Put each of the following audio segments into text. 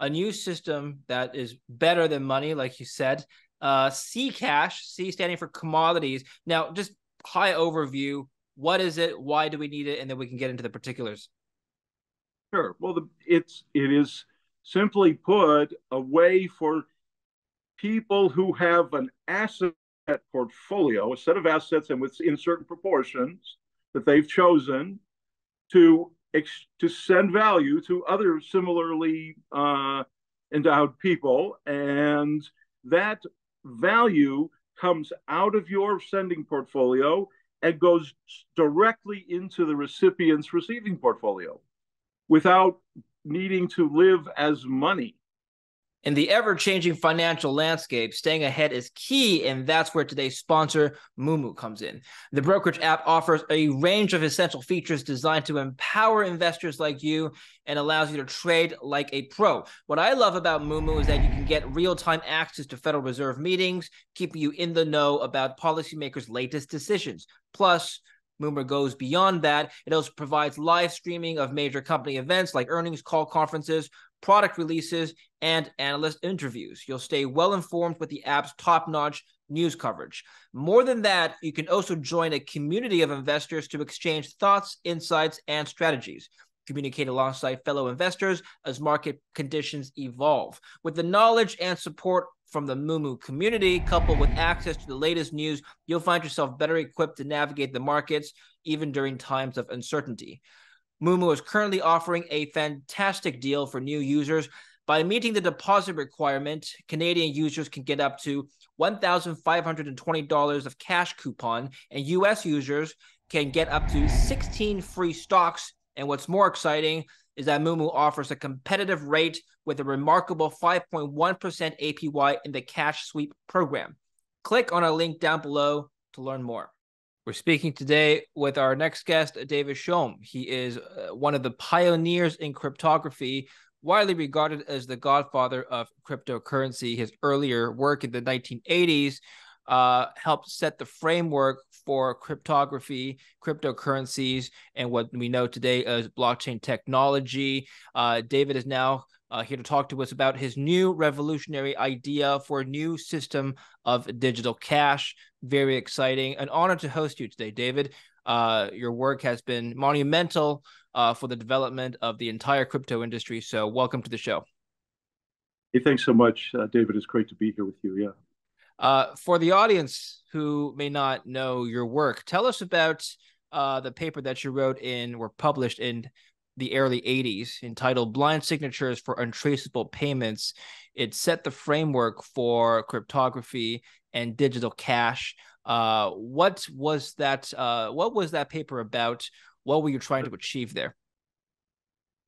a new system that is better than money, like you said. C cash, C standing for commodities. Now, just high overview. What is it? Why do we need it? And then we can get into the particulars. Sure. Well, it is simply put a way for people who have an asset portfolio, a set of assets, and in certain proportions that they've chosen to to send value to other similarly endowed people, and that value comes out of your sending portfolio and goes directly into the recipient's receiving portfolio without needing to live as money. In the ever-changing financial landscape, staying ahead is key, and that's where today's sponsor, Moomoo, comes in. The brokerage app offers a range of essential features designed to empower investors like you and allows you to trade like a pro. What I love about Moomoo is that you can get real-time access to Federal Reserve meetings, keeping you in the know about policymakers' latest decisions. Plus, Moomoo goes beyond that. It also provides live streaming of major company events like earnings call conferences, product releases, and analyst interviews. You'll stay well informed with the app's top-notch news coverage. More than that, you can also join a community of investors to exchange thoughts, insights, and strategies. Communicate alongside fellow investors as market conditions evolve. With the knowledge and support from the Moomoo community, coupled with access to the latest news, you'll find yourself better equipped to navigate the markets, even during times of uncertainty. Moomoo is currently offering a fantastic deal for new users. By meeting the deposit requirement, Canadian users can get up to $1,520 of cash coupon, and US users can get up to 16 free stocks. And what's more exciting is that Moomoo offers a competitive rate with a remarkable 5.1% APY in the cash sweep program. Click on our link down below to learn more. We're speaking today with our next guest, David Chaum. He is one of the pioneers in cryptography, widely regarded as the godfather of cryptocurrency. His earlier work in the 1980s helped set the framework for cryptography, cryptocurrencies, and what we know today as blockchain technology. David is now here to talk to us about his new revolutionary idea for a new system of digital cash. Very exciting. An honor to host you today, David. Your work has been monumental for the development of the entire crypto industry. So welcome to the show. Hey, thanks so much, David. It's great to be here with you. Yeah. For the audience who may not know your work, tell us about the paper that you wrote or published in the early 80s entitled Blind Signatures for Untraceable Payments. It set the framework for cryptography and digital cash. What was that paper about? What were you trying to achieve there?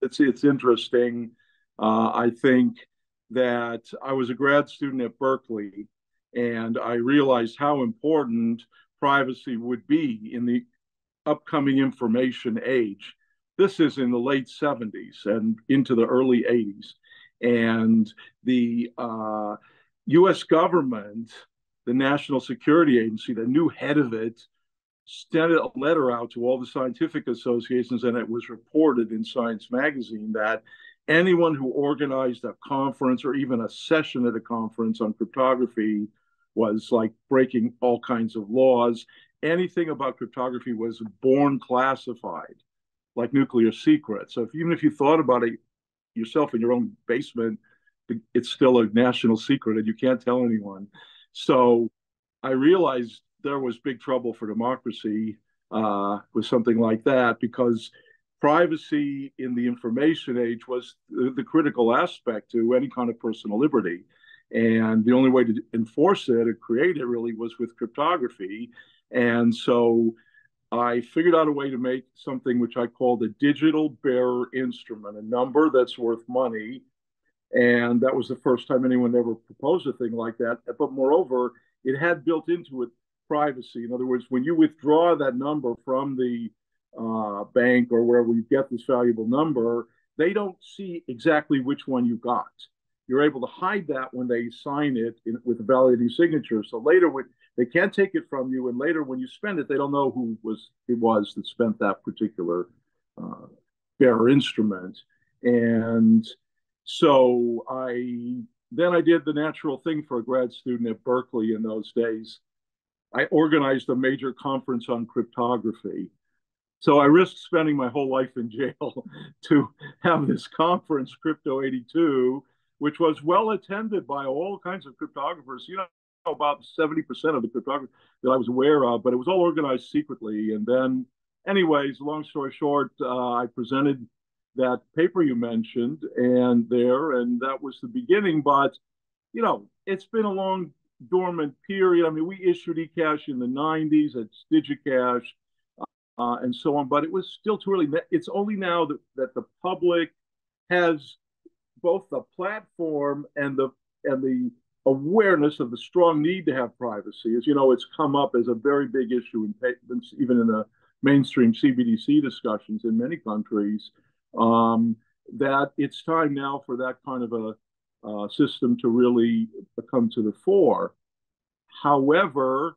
It's interesting. I think that I was a grad student at Berkeley, and I realized how important privacy would be in the upcoming information age. This is in the late 70s and into the early 80s. And the US government, the National Security Agency, the new head of it, sent a letter out to all the scientific associations, and it was reported in Science magazine that anyone who organized a conference or even a session at a conference on cryptography was like breaking all kinds of laws. Anything about cryptography was born classified, like nuclear secrets. So even if you thought about it yourself in your own basement, it's still a national secret and you can't tell anyone. So I realized there was big trouble for democracy with something like that, because privacy in the information age was the critical aspect to any kind of personal liberty. And the only way to enforce it or create it really was with cryptography. And so I figured out a way to make something which I called a digital bearer instrument, a number that's worth money. And that was the first time anyone ever proposed a thing like that. But moreover, it had built into it privacy. In other words, when you withdraw that number from the bank or wherever you get this valuable number, they don't see exactly which one you got. You're able to hide that when they sign it with a validating signature. So later, they can't take it from you, and later when you spend it, they don't know who it was that spent that particular bearer instrument. And So I did the natural thing for a grad student at Berkeley in those days. I organized a major conference on cryptography. So I risked spending my whole life in jail to have this conference, Crypto 82, which was well attended by all kinds of cryptographers. About 70% of the cryptographers that I was aware of, but it was all organized secretly. And then, anyways, long story short, I presented that paper you mentioned and that was the beginning. But, it's been a long dormant period. I mean, we issued eCash in the 90s, it's DigiCash, and so on. But it was still too early. It's only now that the public has both the platform and the awareness of the strong need to have privacy. As you know, it's come up as a very big issue even in the mainstream CBDC discussions in many countries. That it's time now for that kind of a system to really come to the fore. However,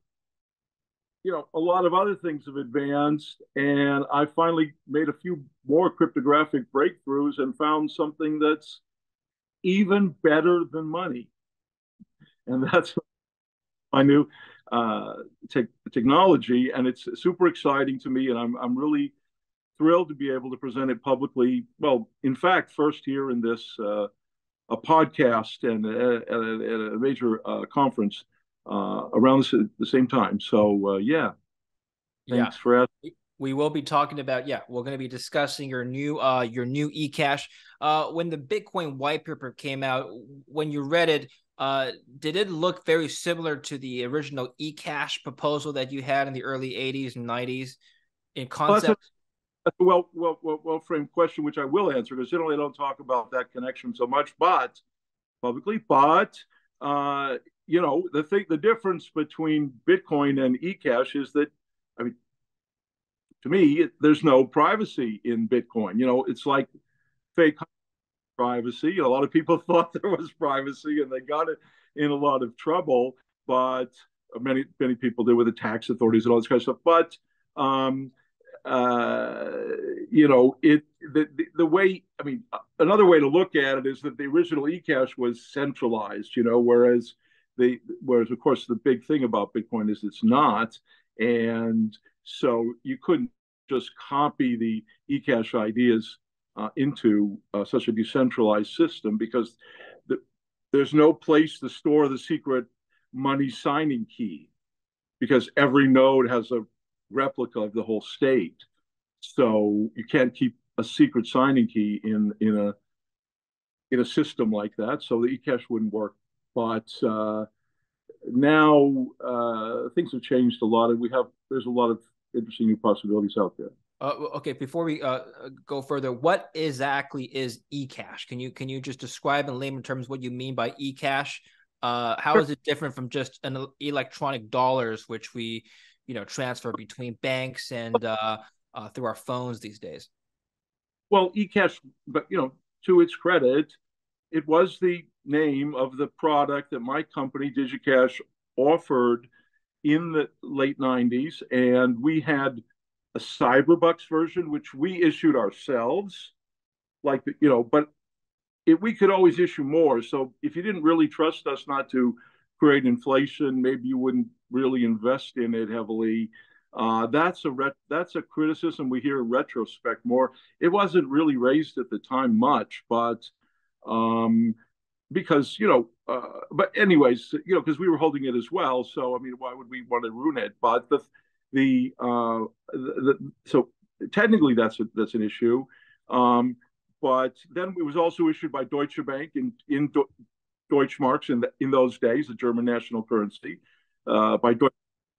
a lot of other things have advanced, and I finally made a few more cryptographic breakthroughs and found something that's even better than money. And that's my new technology, and it's super exciting to me, and I'm really thrilled to be able to present it publicly. Well, in fact, first here in this a podcast and at a major conference around the same time. So yeah, Yeah. thanks for asking. We will be talking about, we're going to be discussing your new eCash. When the Bitcoin white paper came out, when you read it, did it look very similar to the original eCash proposal that you had in the early 80s and 90s in concept? That's a well framed question, which I will answer, because generally I don't talk about that connection so much, but publicly. But the difference between Bitcoin and eCash is that, I mean, to me, there's no privacy in Bitcoin. It's like fake privacy. A lot of people thought there was privacy, and they got it in a lot of trouble. But many people did with the tax authorities and all this kind of stuff. But the way, I mean, another way to look at it is that the original eCash was centralized. Whereas of course the big thing about Bitcoin is it's not, and so you couldn't just copy the eCash ideas into such a decentralized system, because there's no place to store the secret money signing key, because every node has a replica of the whole state. So you can't keep a secret signing key in a system like that. So the eCash wouldn't work. But now things have changed a lot, and there's a lot of interesting new possibilities out there. Okay, before we go further, what exactly is eCash? Can you just describe in layman terms what you mean by eCash? How is it different from just an electronic dollars, which we transfer between banks and through our phones these days? Well, eCash, but to its credit, it was the name of the product that my company DigiCash offered in the late 90s, and we had a Cyberbucks version, which we issued ourselves. But we could always issue more. So if you didn't really trust us not to create inflation, maybe you wouldn't really invest in it heavily. That's a criticism we hear in retrospect more. It wasn't really raised at the time much, but because but anyways, because we were holding it as well. So I mean, why would we want to ruin it? But so technically that's an issue. But then it was also issued by Deutsche Bank in Deutschmarks in those days, the German national currency. By Deutsche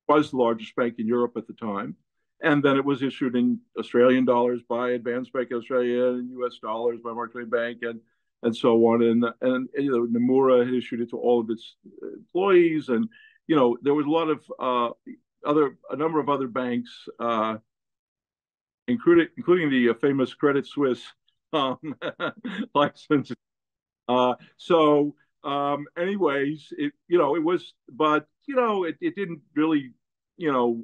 was the largest bank in Europe at the time. And then it was issued in Australian dollars by Advanced Bank Australia, and US dollars by Mark Twain Bank, and so on. And Nomura had issued it to all of its employees. And, there was a lot of a number of other banks, including the famous Credit Suisse license. Anyways, it was, but it didn't really,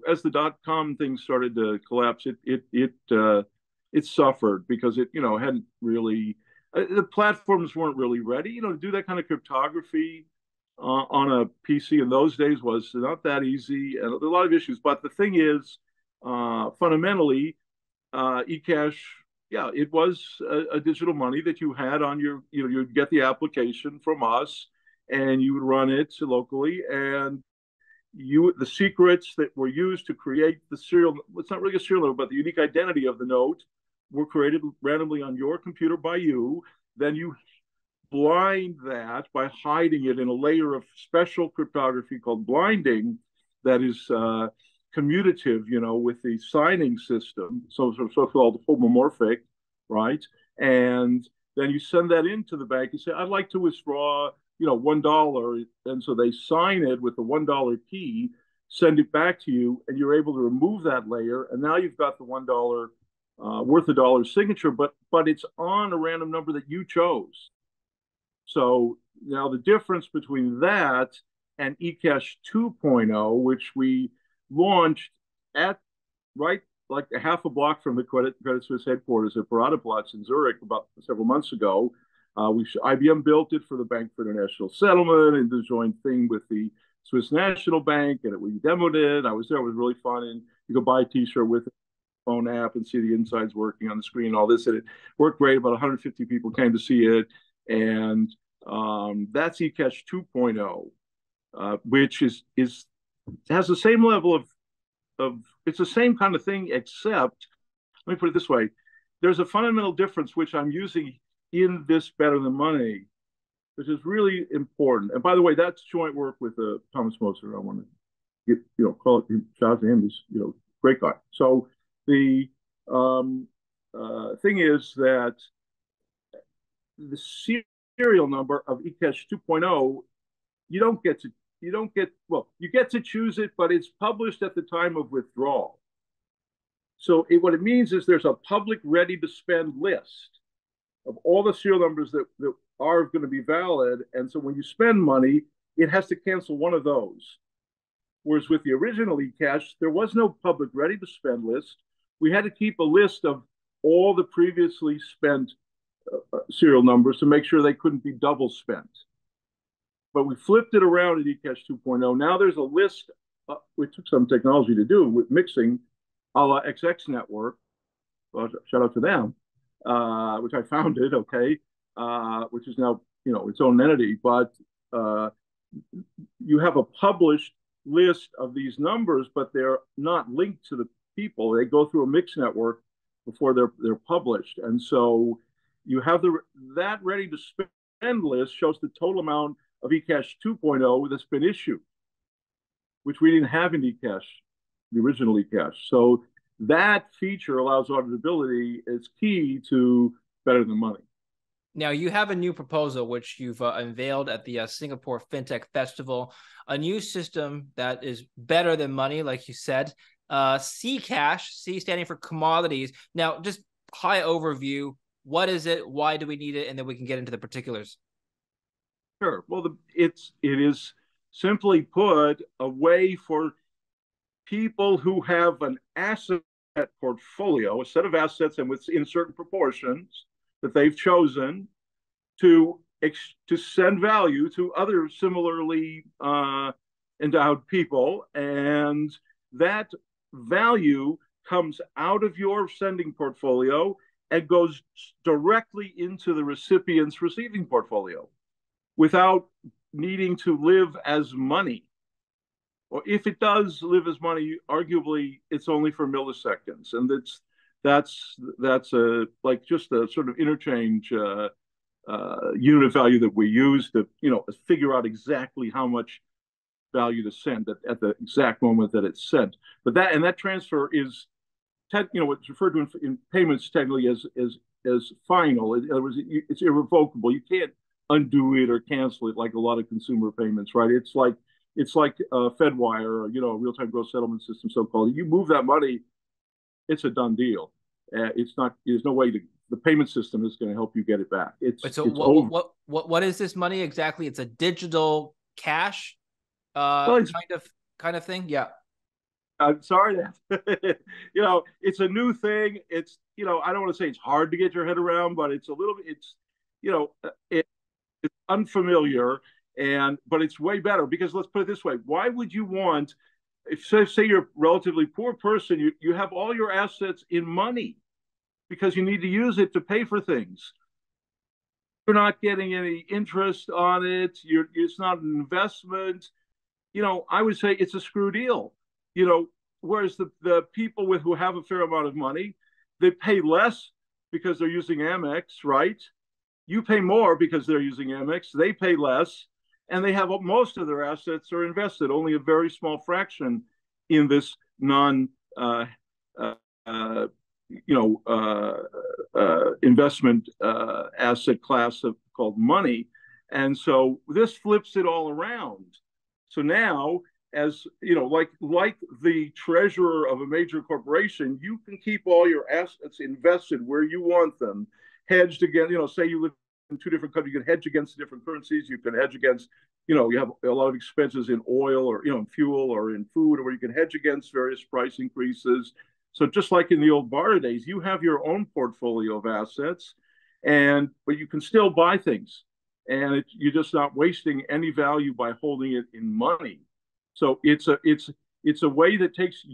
as the .com thing started to collapse, it suffered, because it hadn't really The platforms weren't really ready, to do that kind of cryptography on a PC in those days was not that easy, and there are a lot of issues. But the thing is, fundamentally, eCash, yeah, it was a digital money that you had on your, you'd get the application from us, and you would run it locally, and the secrets that were used to create the serial, it's not really a serial number, but the unique identity of the note were created randomly on your computer by you. Then you blind that by hiding it in a layer of special cryptography called blinding that is commutative, with the signing system, so-called homomorphic, right? And then you send that into the bank. You say, I'd like to withdraw, $1. And so they sign it with the $1 key, send it back to you, and you're able to remove that layer. And now you've got the $1 worth a dollar signature, but it's on a random number that you chose. So now the difference between that and eCash 2.0, which we launched at right like a half a block from the Credit Suisse headquarters at Paradeplatz in Zurich about several months ago. IBM built it for the Bank for International Settlement and the joint thing with the Swiss National Bank, and we demoed it. I was there; it was really fun, and you could buy a T-shirt with it, phone app, and see the insides working on the screen, and all this, and it worked great. About 150 people came to see it, and that's eCash 2.0, which has the same level of it's the same kind of thing, except let me put it this way: there's a fundamental difference which I'm using in this Better Than Money, which is really important. And by the way, that's joint work with Thomas Moser. I want to call it, shout out to him. He's great guy. So the thing is that the serial number of eCash 2.0, you get to choose it, but it's published at the time of withdrawal. So what it means is there's a public ready to spend list of all the serial numbers that are going to be valid. And so when you spend money, it has to cancel one of those. Whereas with the original eCash, there was no public ready to spend list. We had to keep a list of all the previously spent serial numbers to make sure they couldn't be double spent. But we flipped it around at eCash 2.0. Now there's a list. We took some technology to do with mixing, a la XX Network. Well, shout out to them, which I founded. Okay, which is now its own entity. But you have a published list of these numbers, but they're not linked to the people. They go through a mixed network before they're published, and so you have that ready to spend list shows the total amount of eCash 2.0 that's been issued, which we didn't have in eCash, the original eCash. So that feature allows auditability. It's key to Better Than Money. Now, you have a new proposal, which you've unveiled at the Singapore Fintech Festival, a new system that is better than money, like you said. C-Cash, C standing for commodities. Now, just high overview, what is it? Why do we need it? And then we can get into the particulars. Sure. Well, it is simply put a way for people who have an asset portfolio, a set of assets, and in certain proportions that they've chosen to send value to other similarly endowed people, and that value comes out of your sending portfolio and goes directly into the recipient's receiving portfolio without needing to live as money. Or if it does live as money, arguably it's only for milliseconds, and that's like just a sort of interchange unit of value that we use to figure out exactly how much value to send at the exact moment that it's sent. But that transfer is what's referred to in payments technically as final. In other words, it's irrevocable. You can't undo it or cancel it like a lot of consumer payments, right? It's like Fedwire, or a real-time gross settlement system, so-called. You move that money, it's a done deal. It's not. There's no way the payment system is going to help you get it back. What is this money exactly? It's a digital cash, kind of thing. Yeah. I'm sorry that it's a new thing. It's I don't want to say it's hard to get your head around, but it's a little bit. it, it's unfamiliar, but it's way better because let's put it this way: why would you want, if say you're a relatively poor person, you have all your assets in money because you need to use it to pay for things. You're not getting any interest on it. It's not an investment. I would say it's a screw deal. Whereas the people who have a fair amount of money, they pay less because they're using Amex, right? You pay more because they're using Amex. They pay less, and they have most of their assets are invested. Only a very small fraction in this non, uh, uh, investment asset class called money. And so this flips it all around. So now, as like the treasurer of a major corporation, you can keep all your assets invested where you want them, hedged against, say you live in two different countries, you can hedge against different currencies, you can hedge against, you have a lot of expenses in oil or, in fuel or in food, or you can hedge against various price increases. So just like in the old barter days, you have your own portfolio of assets, but you can still buy things, and you're just not wasting any value by holding it in money. So it's a way that takes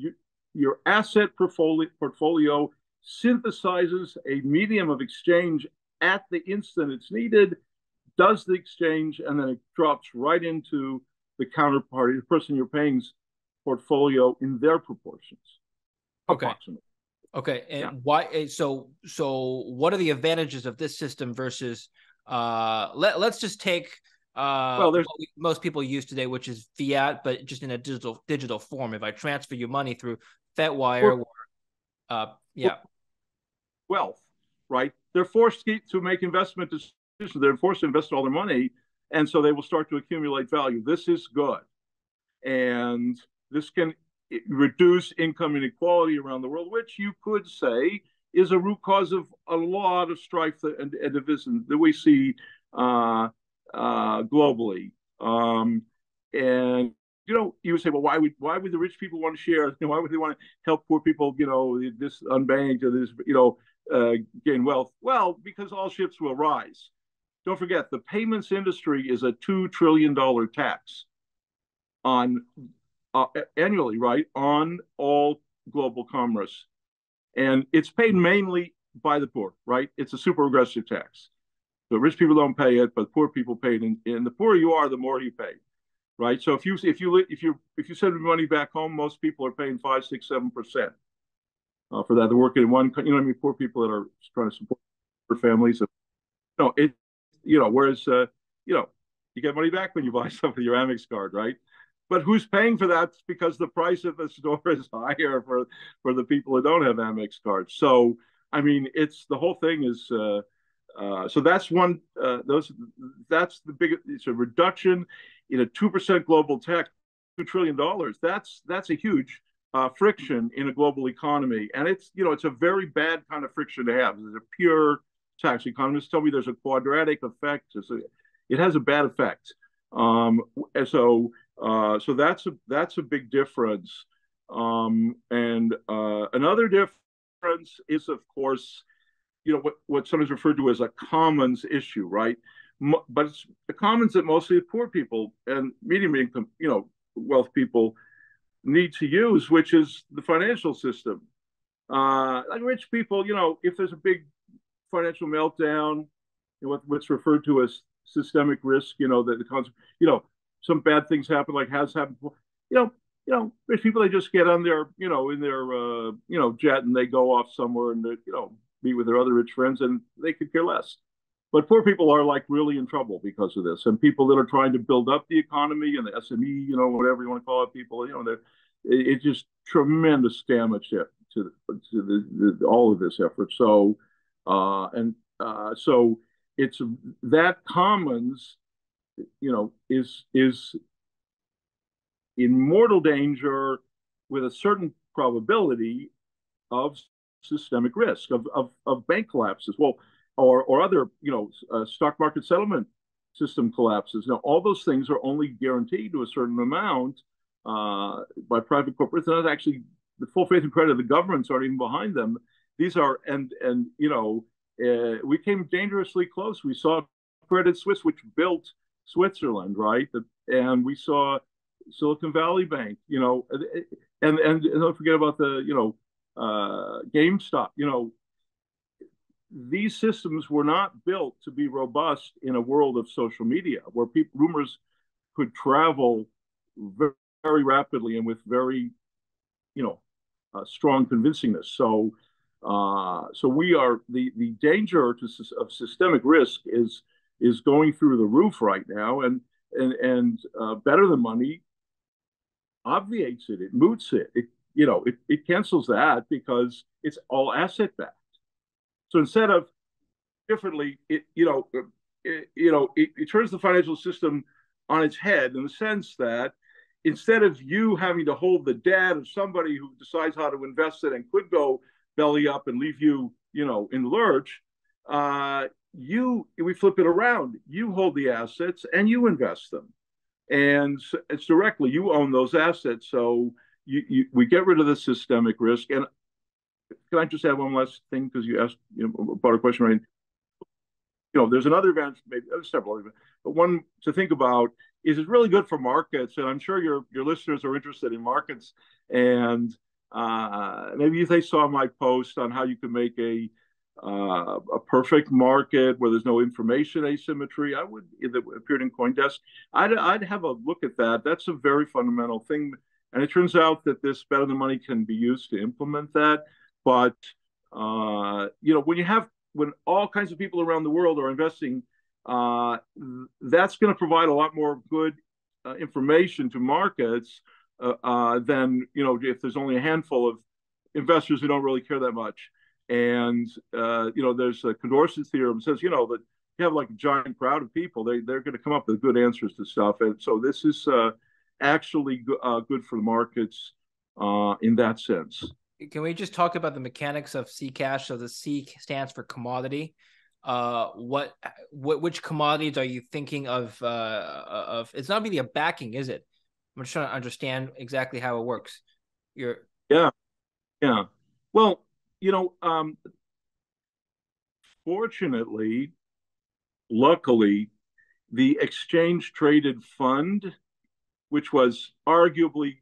your asset portfolio, synthesizes a medium of exchange at the instant it's needed, does the exchange, and then it drops right into the counterparty, the person you're paying's portfolio in their proportions. Okay. Approximately. Okay. And why? So what are the advantages of this system versus let's just take what most people use today, which is fiat, but just in a digital form. If I transfer your money through FedWire wealth, right? They're forced to make investment decisions. They're forced to invest all their money, and so they will start to accumulate value. This is good, and this can reduce income inequality around the world, which you could say is a root cause of a lot of strife and division that we see globally. And you would say, well, why would the rich people want to share? Why would they want to help poor people? This unbanked or this gain wealth. Well, because all ships will rise. Don't forget, the payments industry is a $2 trillion tax on annually, right, on all global commerce. And it's paid mainly by the poor, right? It's a super aggressive tax. So rich people don't pay it, but poor people pay it. And the poorer you are, the more you pay, right? So if you send money back home, most people are paying 5, 6, 7% for that. They're working in one, poor people that are trying to support their families. Whereas you get money back when you buy stuff with your Amex card, right? But who's paying for that? It's because the price at the store is higher for the people who don't have Amex cards. So, I mean, the whole thing is, so that's one, that's the big, it's a reduction in a 2% global tax, $2 trillion. That's a huge friction in a global economy. And it's a very bad kind of friction to have. It's a pure tax. Economists tell me there's a quadratic effect. It has a bad effect. And so that's a big difference. And another difference is, of course, what sometimes referred to as a commons issue, right? But it's the commons that mostly poor people and medium income, wealth people need to use, which is the financial system. Like rich people, if there's a big financial meltdown, what's referred to as systemic risk, the concept, some bad things happen, like has happened before. Rich people, they just get on their, in their, jet, and they go off somewhere and meet with their other rich friends, and they could care less. But poor people are like really in trouble because of this, and people that are trying to build up the economy and the SME, whatever you want to call it, people, it's just tremendous damage to all of this effort. So, so it's that commons, is in mortal danger with a certain probability of systemic risk of bank collapses, or other stock market settlement system collapses. Now, all those things are only guaranteed to a certain amount by private corporates. And actually, the full faith and credit of the governments aren't even behind them. These are and we came dangerously close. We saw Credit Suisse, which built Switzerland, right? And we saw Silicon Valley Bank, and don't forget about the, GameStop. These systems were not built to be robust in a world of social media where rumors could travel very, very rapidly and with very, strong convincingness. So we are the danger of systemic risk is going through the roof right now, and Better Than Money obviates it, it moots it cancels that because it's all asset backed. So instead of differently, it turns the financial system on its head in the sense that instead of you having to hold the debt of somebody who decides how to invest it and could go belly up and leave you, in the lurch, we flip it around. You hold the assets and you invest them, and it's directly you own those assets. So we get rid of the systemic risk. And can I just add one last thing because you asked about a question, right? There's another advantage, maybe several other, but one to think about is it's really good for markets, and I'm sure your listeners are interested in markets, and maybe if they saw my post on how you can make a perfect market where there's no information asymmetry, that appeared in CoinDesk. I'd have a look at that. That's a very fundamental thing, and it turns out that this Better Than Money can be used to implement that. But when all kinds of people around the world are investing, that's going to provide a lot more good information to markets than if there's only a handful of investors who don't really care that much. And there's a Condorcet's theorem says that you have like a giant crowd of people, they're going to come up with good answers to stuff. And so this is actually good for the markets in that sense. Can we just talk about the mechanics of C cash? So the C stands for commodity. Which commodities are you thinking of? It's not really a backing, is it? I'm just trying to understand exactly how it works. Yeah. Well, fortunately, luckily, the exchange traded fund, which was arguably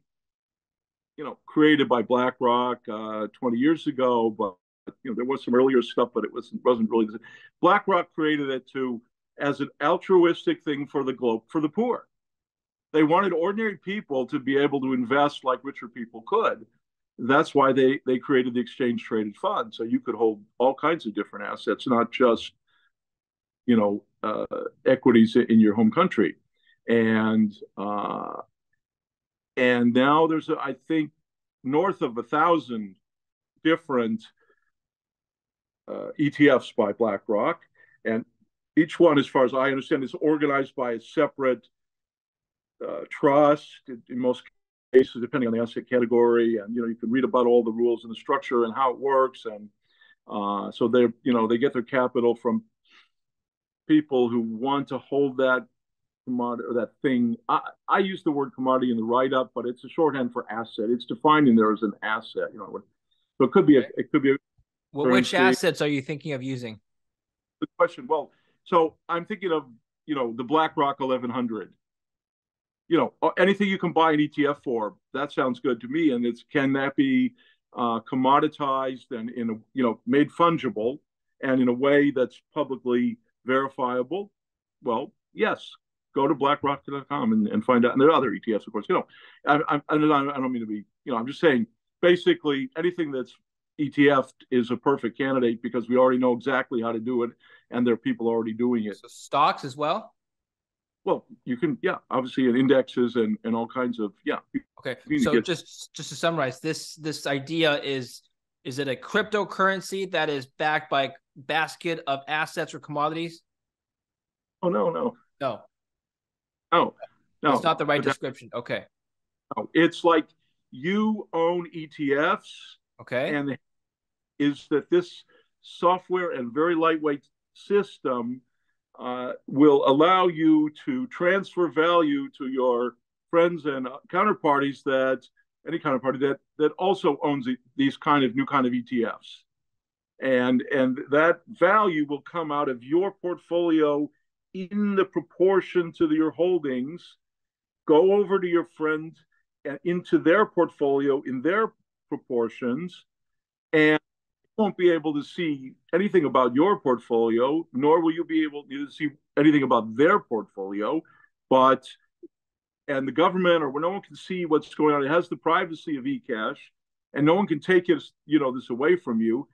created by BlackRock 20 years ago, but there was some earlier stuff, but it wasn't really. BlackRock created it as an altruistic thing for the globe, for the poor. They wanted ordinary people to be able to invest like richer people could. That's why they created the exchange traded fund, so you could hold all kinds of different assets, not just equities in your home country. And now there's, I think, north of 1,000 different ETFs by BlackRock. And each one, as far as I understand, is organized by a separate trust in most cases, depending on the asset category. And, you can read about all the rules and the structure and how it works. And so they get their capital from people who want to hold that commodity or that thing. I use the word commodity in the write-up, but it's a shorthand for asset. It's defined in there as an asset. So it could be which assets are you thinking of using? Good question. Well, so I'm thinking of the BlackRock 1100. Anything you can buy an ETF for, that sounds good to me. And can that be commoditized and made fungible and in a way that's publicly verifiable? Well, yes. Go to BlackRock.com and find out. And there are other ETFs, of course. I don't mean to be. I'm just saying. Basically, anything that's ETF is a perfect candidate because we already know exactly how to do it, and there are people already doing it. So stocks as well. Well, you can, obviously, in indexes and all kinds of, Okay, so just to summarize, this idea is it a cryptocurrency that is backed by a basket of assets or commodities? Oh no. No, it's not the right description. Okay. No, it's like you own ETFs. Okay. And is that this software and very lightweight system will allow you to transfer value to your friends and counterparties any counterparty that also owns these new kind of ETFs. and that value will come out of your portfolio in the proportion to your holdings, go over to your friend and into their portfolio in their proportions, and you won't be able to see anything about your portfolio, nor will you be able to see anything about their portfolio. But and the government or no one can see what's going on. It has the privacy of eCash, and no one can take it, this away from you,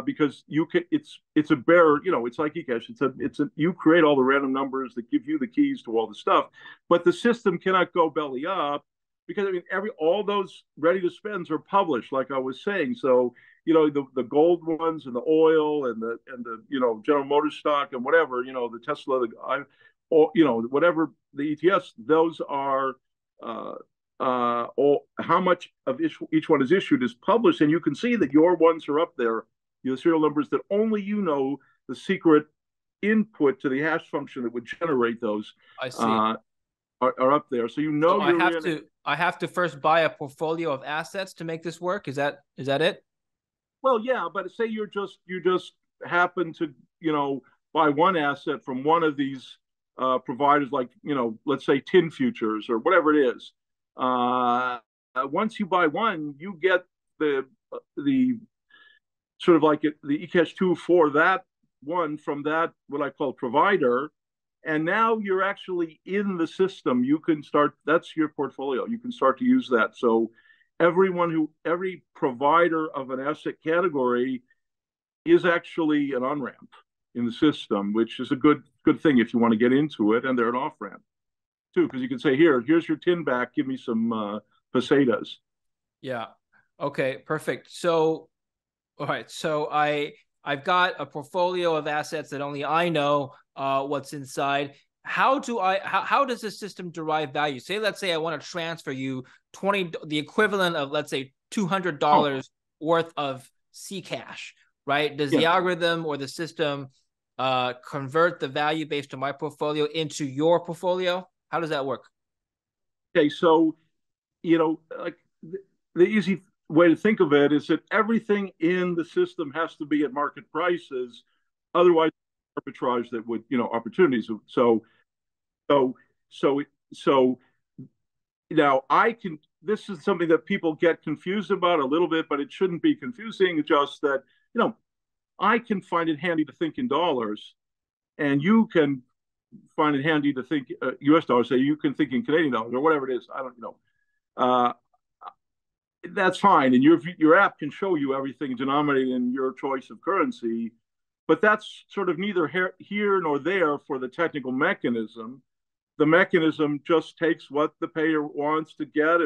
because you can. It's a bearer. It's like eCash. It's a you create all the random numbers that give you the keys to all the stuff, but the system cannot go belly up because all those ready to spends are published, like I was saying. So the gold ones and the oil and the General Motors stock and whatever, the Tesla, or whatever the ETFs, those are all, how much of each one is issued is published, and you can see that your ones are up there, the serial numbers that only the secret input to the hash function that would generate those. I see. Are up there, so So I have to first buy a portfolio of assets to make this work. Is that it? Well, yeah, but say you just happen to buy one asset from one of these providers, like let's say Tin Futures or whatever it is. Once you buy one, you get the sort of like the eCash 2 for that one from that what I call provider, and now you're actually in the system. You can start. That's your portfolio. You can start to use that. So every provider of an asset category is actually an on-ramp in the system, which is a good thing if you want to get into it, and they're an off-ramp too, because you can say, here's your tin back, give me some pesetas. Yeah. Okay, perfect. So all right, so I've got a portfolio of assets that only I know what's inside. How does the system derive value? Let's say I want to transfer you the equivalent of, let's say, $200 worth of Ccash, right? Does the algorithm or the system convert the value based on my portfolio into your portfolio? How does that work? Okay, so like the easy way to think of it is that everything in the system has to be at market prices, otherwise arbitrage that would opportunities. So now this is something that people get confused about a little bit, but it shouldn't be confusing. Just that I can find it handy to think in dollars, and you can find it handy to think US dollars. Say you can think in Canadian dollars or whatever it is. I don't know. That's fine, and your app can show you everything denominated in your choice of currency, but that's sort of neither here nor there for the technical mechanism. The mechanism just takes what the payer wants to get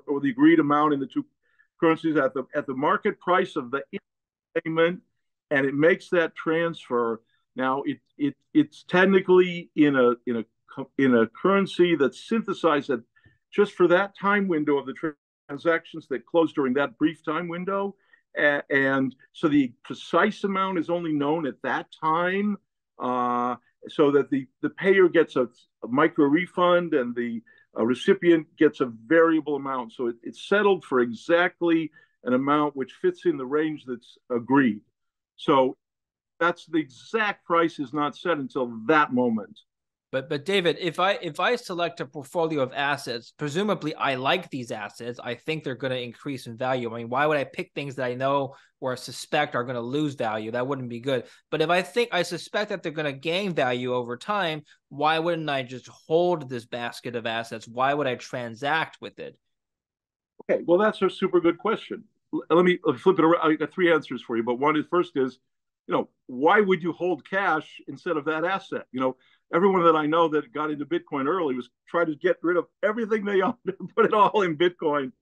or the agreed amount in the two currencies at the market price of the payment, and it makes that transfer. Now it's technically in a currency that's synthesized at just for that time window of the transactions that close during that brief time window, and so the precise amount is only known at that time, so that the payer gets a micro refund and the recipient gets a variable amount. So it's settled for exactly an amount which fits in the range that's agreed. So that's the exact price is not set until that moment. But David, if I select a portfolio of assets, presumably I like these assets, I think they're going to increase in value. I mean, why would I pick things that I know or suspect are going to lose value? That wouldn't be good. But if I suspect that they're going to gain value over time, why wouldn't I just hold this basket of assets? Why would I transact with it? Okay, well, that's a super good question. Let me flip it around. I got three answers for you, but first is, why would you hold cash instead of that asset? Everyone that I know that got into Bitcoin early was trying to get rid of everything they owned and put it all in Bitcoin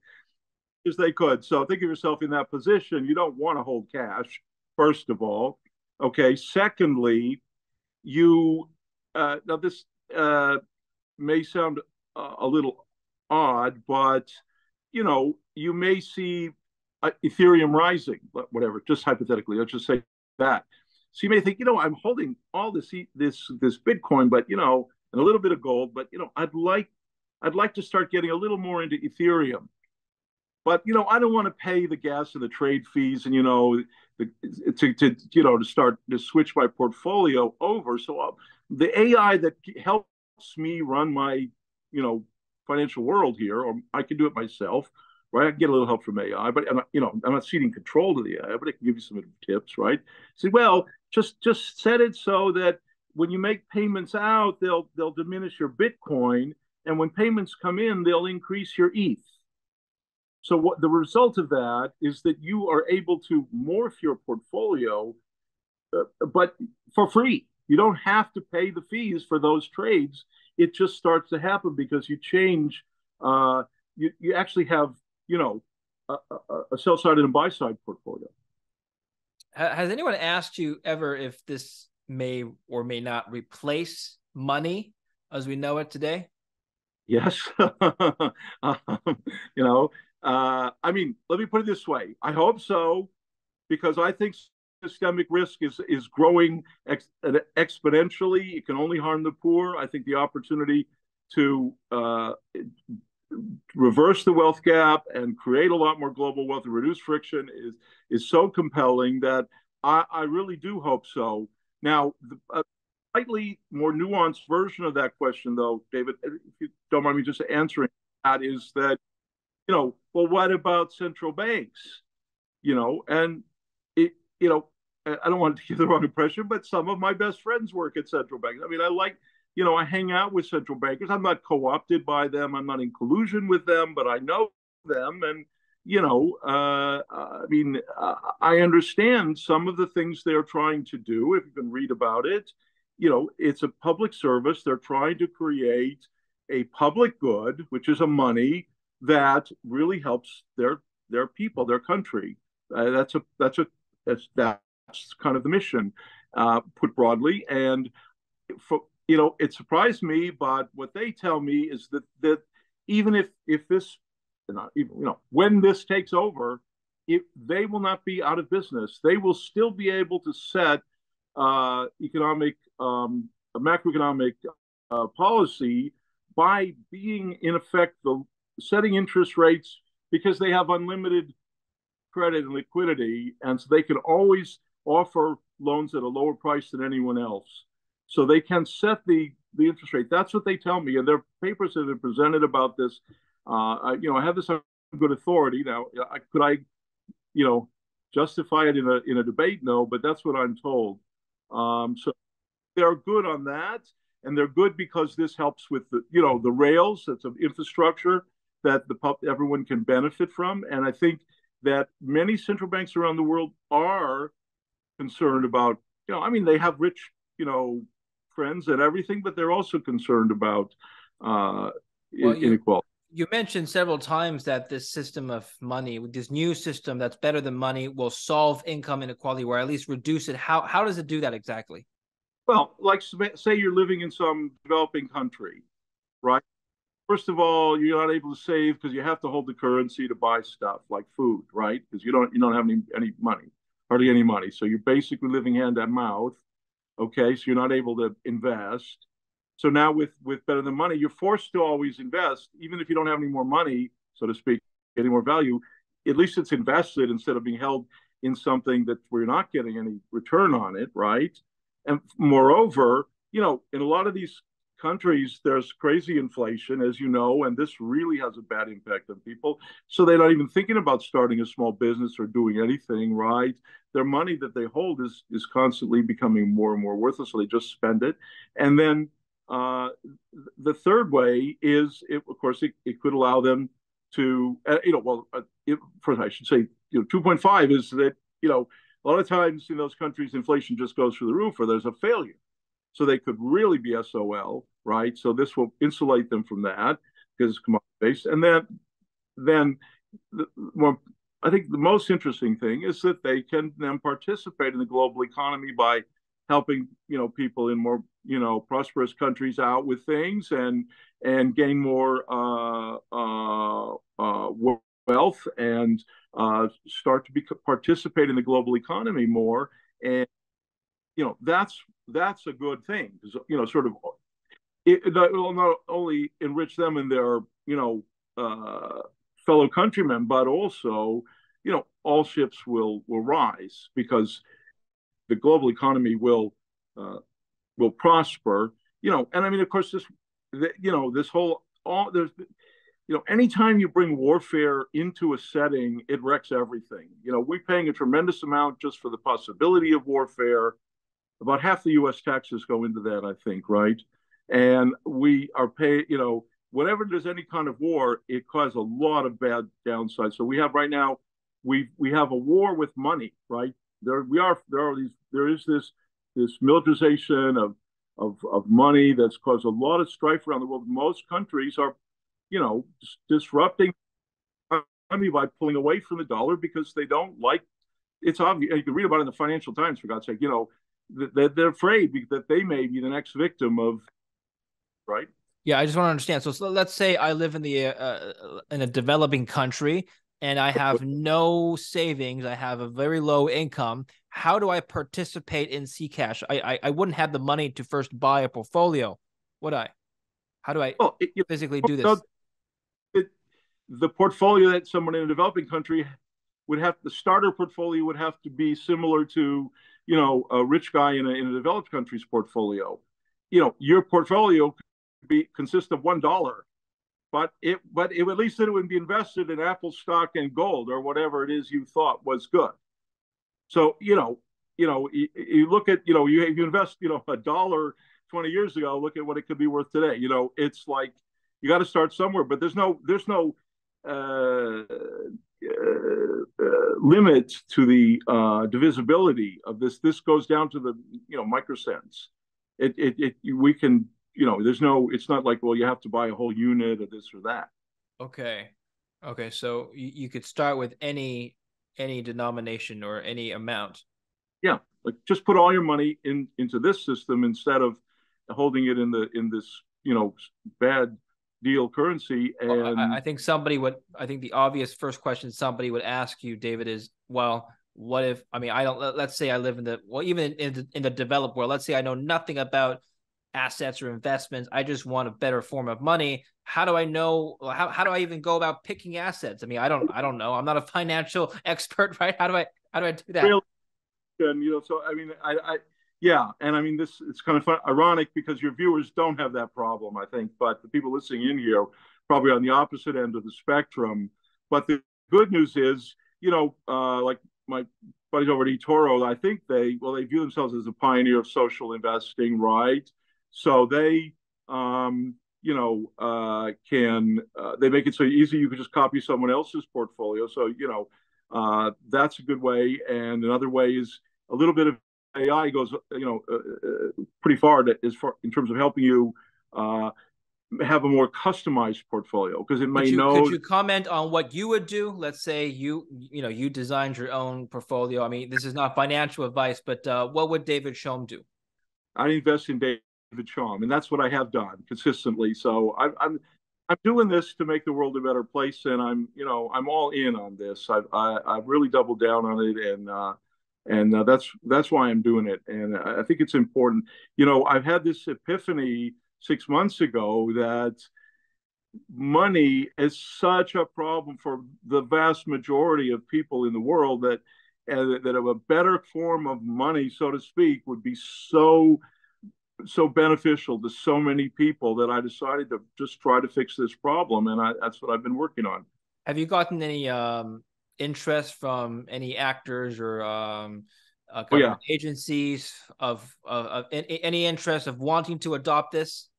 as they could. So think of yourself in that position. You don't want to hold cash, first of all. Okay. Secondly, now this may sound a little odd, but you may see Ethereum rising, whatever. Just hypothetically, let's just say that. So you may think, I'm holding all this Bitcoin, but and a little bit of gold, but I'd like to start getting a little more into Ethereum. But I don't want to pay the gas and the trade fees, and to start to switch my portfolio over. So the AI that helps me run my financial world here, or I can do it myself, right? I can get a little help from AI, but I'm not ceding control to the AI, but it can give you some tips, right? Say, well, just set it so that when you make payments out, they'll diminish your Bitcoin, and when payments come in, they'll increase your ETH. So what the result of that is that you are able to morph your portfolio, but for free. You don't have to pay the fees for those trades. It just starts to happen because you change. You actually have a sell side and a buy side portfolio. Has anyone asked you ever if this may or may not replace money as we know it today? Yes. I mean, let me put it this way. I hope so, because I think systemic risk is growing exponentially. It can only harm the poor. I think the opportunity to reverse the wealth gap and create a lot more global wealth and reduce friction is so compelling that I really do hope so. Now, a slightly more nuanced version of that question, though, David, if you don't mind me just answering that, is that, well, what about central banks? And it, I don't want to give the wrong impression, but some of my best friends work at central banks. I mean, I hang out with central bankers. I'm not co-opted by them. I'm not in collusion with them, but I know them. And, I understand some of the things they're trying to do. If you can read about it, it's a public service. They're trying to create a public good, which is a money that really helps their people, their country. That's kind of the mission, put broadly. And it surprised me, but what they tell me is that even if this, when this takes over, they will not be out of business. They will still be able to set macroeconomic policy by being, in effect, setting interest rates, because they have unlimited credit and liquidity, and so they can always offer loans at a lower price than anyone else. So they can set the interest rate. That's what they tell me, and their papers that are presented about this. I have this on good authority. Now, could I justify it in a debate? No, but that's what I'm told. So they're good on that, and they're good because this helps with the rails. That's an infrastructure that everyone can benefit from, and I think that many central banks around the world are concerned about. They have rich friends and everything, but they're also concerned about inequality. You mentioned several times that this system of money, this new system that's better than money, will solve income inequality, or at least reduce it. How does it do that exactly? Well, like say you're living in some developing country, right? First of all, you're not able to save because you have to hold the currency to buy stuff like food, right? Because you don't have any money, hardly any money. So you're basically living hand to mouth. Okay, so you're not able to invest. So now with better than money, you're forced to always invest, even if you don't have any more money, so to speak, any more value. At least it's invested instead of being held in something that where you're not getting any return on it, right? And moreover, in a lot of these countries, there's crazy inflation, as you know, and this really has a bad impact on people. So they're not even thinking about starting a small business or doing anything, right? Their money that they hold is constantly becoming more and more worthless, so they just spend it. And then the third way is, of course, it could allow them to, first I should say, 2.5 is that, a lot of times in those countries, inflation just goes through the roof or there's a failure. So they could really be SOL, right? So this will insulate them from that because it's commodity based. And then I think the most interesting thing is that they can then participate in the global economy by helping people in more prosperous countries out with things and gain more wealth and start to participate in the global economy more. And that's a good thing. Sort of it will not only enrich them and their fellow countrymen, but also all ships will rise because the global economy will prosper. And I mean, of course, this whole all there's anytime you bring warfare into a setting, it wrecks everything. We're paying a tremendous amount just for the possibility of warfare. About half the U.S. taxes go into that, I think, right? And we are paying, whenever there's any kind of war, it causes a lot of bad downsides. So we have right now, we have a war with money, right? There is this militarization of money that's caused a lot of strife around the world. Most countries are, disrupting the economy by pulling away from the dollar because they don't like. It's obvious. You can read about it in the Financial Times, for God's sake. They're afraid that they may be the next victim of, right? Yeah, I just want to understand. So let's say I live in a developing country and I have no savings. I have a very low income. How do I participate in Ccash? I wouldn't have the money to first buy a portfolio, would I? How do I physically do this? The portfolio that someone in a developing country the starter portfolio would have to be similar to, a rich guy in a developed country's portfolio. Your portfolio could consist of $1, but at least it would be invested in Apple stock and gold or whatever it is you thought was good. So, you look at, you invest, $1 20 years ago, look at what it could be worth today. It's like, you got to start somewhere, but there's no limit to the divisibility of this. This goes down to the microcents. We can it's not like, well, you have to buy a whole unit of this or that. Okay. So you could start with any denomination or any amount. Yeah, like just put all your money into this system instead of holding it in this bad deal currency. And well, I think the obvious first question somebody would ask you, David, is, well, what if, let's say I live even in the developed world, let's say I know nothing about assets or investments. I just want a better form of money. How do I know, how do I even go about picking assets? I don't know. I'm not a financial expert, right? How do I do that? Really, and, so, yeah. And it's kind of fun, ironic because your viewers don't have that problem, I think, but the people listening in here probably on the opposite end of the spectrum. But the good news is, like my buddies over at eToro, I think they view themselves as a pioneer of social investing, right? So they, they make it so easy you can just copy someone else's portfolio. So, that's a good way. And another way is a little bit of AI goes, pretty far in terms of helping you have a more customized portfolio because it may know. Could you comment on what you would do? Let's say you designed your own portfolio. This is not financial advice, but what would David Chaum do? I invest in David Chaum, and that's what I have done consistently. So I'm doing this to make the world a better place, and I'm all in on this. I've really doubled down on it, and that's why I'm doing it. And I think it's important. I've had this epiphany 6 months ago that money is such a problem for the vast majority of people in the world that a better form of money, so to speak, would be so beneficial to so many people that I decided to just try to fix this problem, and that's what I've been working on. Have you gotten any interest from any actors or government agencies of any interest of wanting to adopt this?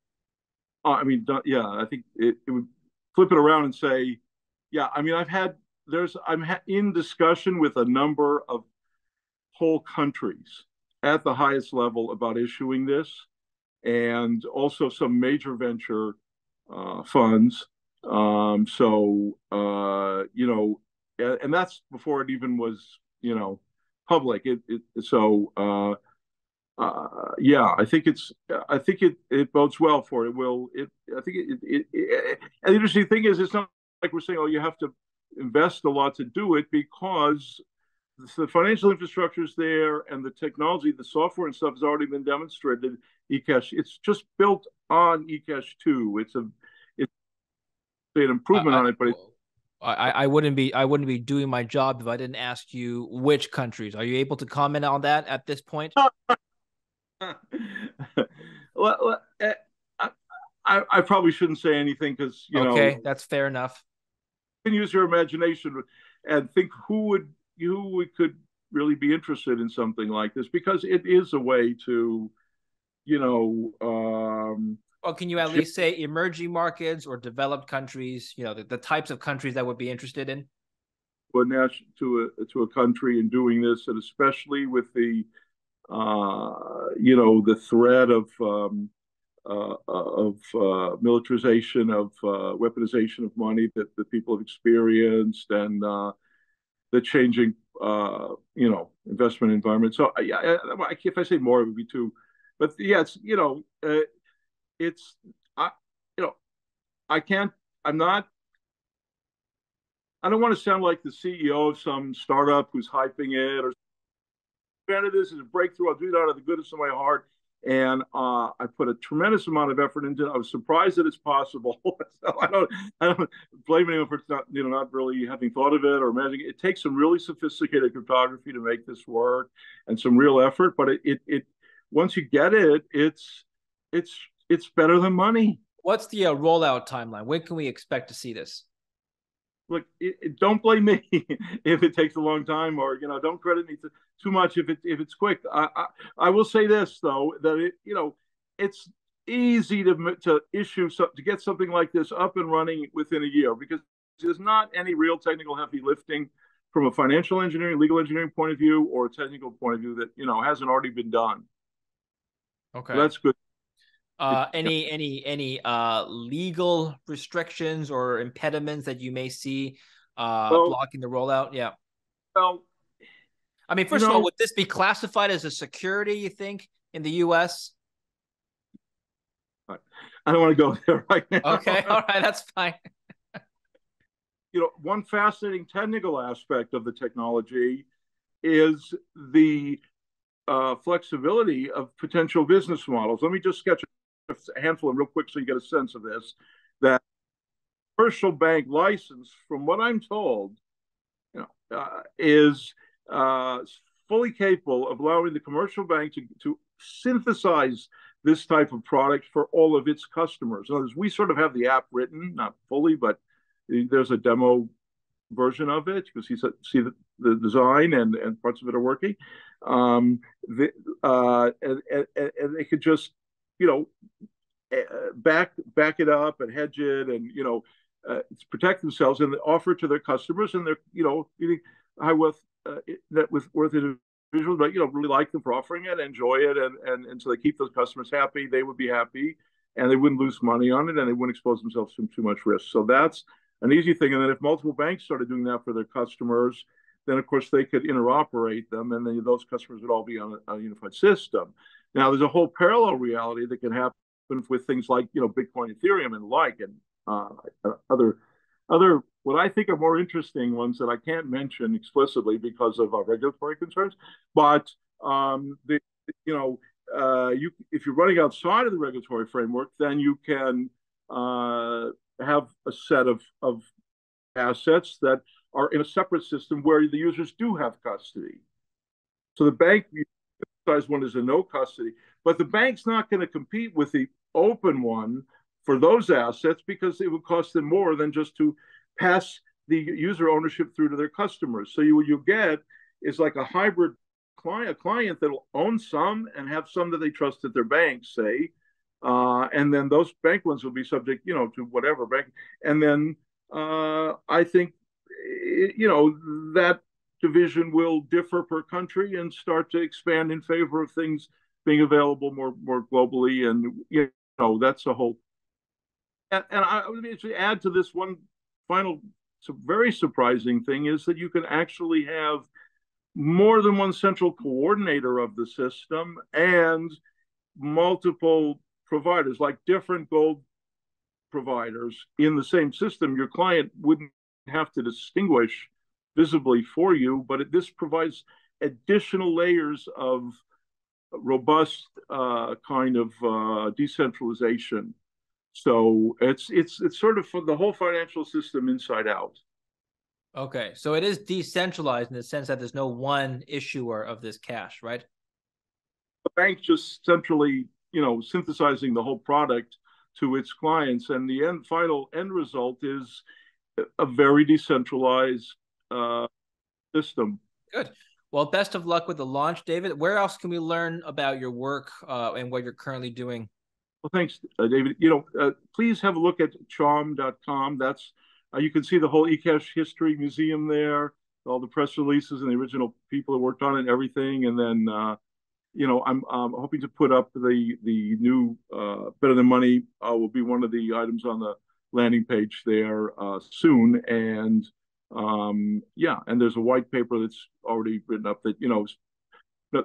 I think it would flip it around and say, yeah. I'm in discussion with a number of whole countries at the highest level about issuing this, and also some major venture funds. And that's before it even was, public. I think it bodes well for it. And the interesting thing is, it's not like we're saying, oh, you have to invest a lot to do it, because the financial infrastructure is there, and the technology, the software and stuff has already been demonstrated. eCash, it's just built on eCash 2. It's an improvement on it, but I wouldn't be doing my job if I didn't ask you which countries. Are you able to comment on that at this point? Well, I probably shouldn't say anything because Okay, that's fair enough. you can use your imagination and think who could really be interested in something like this because it is a way to you know Or can you at least say emerging markets or developed countries, the types of countries that would be interested in? to a country in doing this, and especially with the threat of militarization, of weaponization of money that people have experienced, and the changing investment environment. So yeah, if I say more, it would be too. But yeah, it's I you know I can't. I'm not. I don't want to sound like the CEO of some startup who's hyping it or this is a breakthrough. I'll do that out of the goodness of my heart. And I put a tremendous amount of effort into it. I was surprised that it's possible. So I don't blame anyone for not really having thought of it or imagining it. It takes some really sophisticated cryptography to make this work and some real effort. But it once you get it, it's it's better than money. What's the rollout timeline? When can we expect to see this? Look, don't blame me if it takes a long time, or don't credit me too much if it's quick. I will say this though, that it's easy to issue to get something like this up and running within a year because there's not any real technical heavy lifting from a financial engineering, legal engineering point of view, or a technical point of view that hasn't already been done. So Okay. that's good. Any legal restrictions or impediments that you may see Well, blocking the rollout? Yeah. well, I mean, you first of all, know, would this be classified as a security, you think, in the US? I don't want to go there right Okay, now. all right, that's fine. One fascinating technical aspect of the technology is the flexibility of potential business models. Let me just sketch a handful of real quick so you get a sense of this. That commercial bank license, from what I'm told, is fully capable of allowing the commercial bank to synthesize this type of product for all of its customers. In other words, we sort of have the app written, not fully, but there's a demo version of it because you see the design and parts of it are working. And they could just, you know, back it up and hedge it and, protect themselves and offer it to their customers. And they're, high net worth individuals, but, really like them for offering it, enjoy it. And so they keep those customers happy. They would be happy and they wouldn't lose money on it and they wouldn't expose themselves to too much risk. So that's an easy thing. And then if multiple banks started doing that for their customers, then of course they could interoperate them and then those customers would all be on a unified system. Now there's a whole parallel reality that can happen with things like, Bitcoin, Ethereum and other what I think are more interesting ones that I can't mention explicitly because of regulatory concerns. But if you're running outside of the regulatory framework, then you can have a set of assets that are in a separate system where the users do have custody. So the bank one is a no custody, but the bank's not going to compete with the open one for those assets because it would cost them more than just to pass the user ownership through to their customers. So what you get is like a hybrid client, a client that'll own some and have some that they trust at their bank, say, and then those bank ones will be subject, to whatever bank. And then I think, that division will differ per country and start to expand in favor of things being available more globally. And, that's a whole. And I would add to this one final very surprising thing is that you can actually have more than one central coordinator of the system and multiple providers, like different gold providers in the same system. Your client wouldn't have to distinguish visibly for you, but this provides additional layers of robust kind of decentralization. So it's sort of for the whole financial system inside out. Okay, so it is decentralized in the sense that there's no one issuer of this cash, right? The bank just centrally, synthesizing the whole product to its clients, and the final end result is a very decentralized uh, system. Good. Well, best of luck with the launch, David. Where else can we learn about your work and what you're currently doing? Well, thanks, David. Please have a look at chaum.com. That's you can see the whole eCash history museum there, all the press releases and the original people that worked on it and everything. And then, I'm hoping to put up the new Better Than Money will be one of the items on the landing page there soon. And yeah, and there's a white paper that's already written up that there's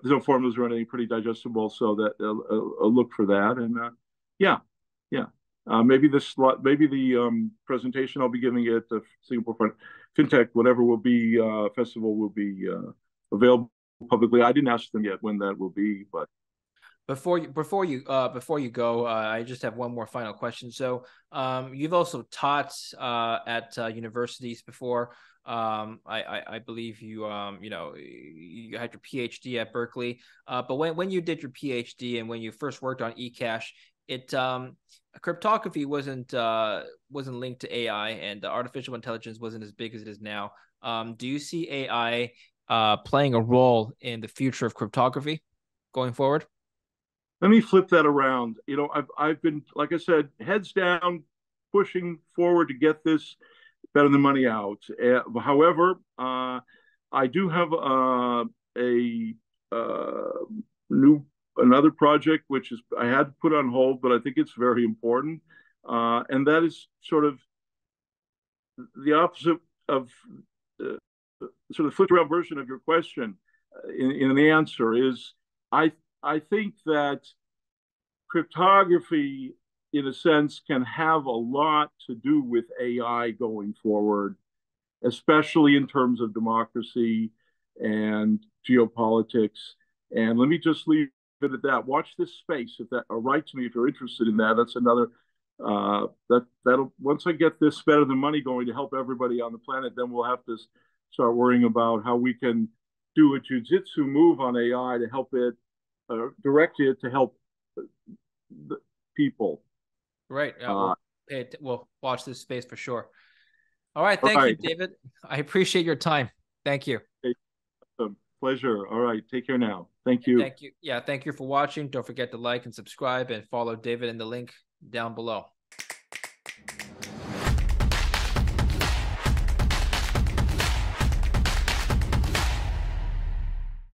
no formulas or anything, pretty digestible. So that I'll look for that. And yeah, yeah. Maybe maybe the presentation I'll be giving at the Singapore Fintech, whatever will be festival will be available publicly. I didn't ask them yet when that will be, but Before you go, I just have one more final question. So, you've also taught at universities before. I believe you had your PhD at Berkeley. But when you did your PhD and when you first worked on eCash, it cryptography wasn't linked to AI, and artificial intelligence wasn't as big as it is now. Do you see AI playing a role in the future of cryptography going forward? let me flip that around. I've been, like I said, heads down, pushing forward to get this Better Than Money out. However, I do have a new another project which is I had to put on hold, but I think it's very important, and that is sort of the opposite of uh, sort of flipped around version of your question. In the answer is I I think that cryptography, in a sense, can have a lot to do with AI going forward, especially in terms of democracy and geopolitics. And let me just leave it at that. Watch this space. If that, or write to me if you're interested in that. That's another. That'll once I get this Better Than Money going to help everybody on the planet, then we'll have to start worrying about how we can do a jujitsu move on AI to help it, direct it to help the people. Right. Uh, We'll watch this space for sure. All right. all Thank you, right. David. I appreciate your time. Thank you. It's a pleasure. All right. Take care now. Thank you. Thank you. Yeah. Thank you for watching. Don't forget to like and subscribe and follow David in the link down below.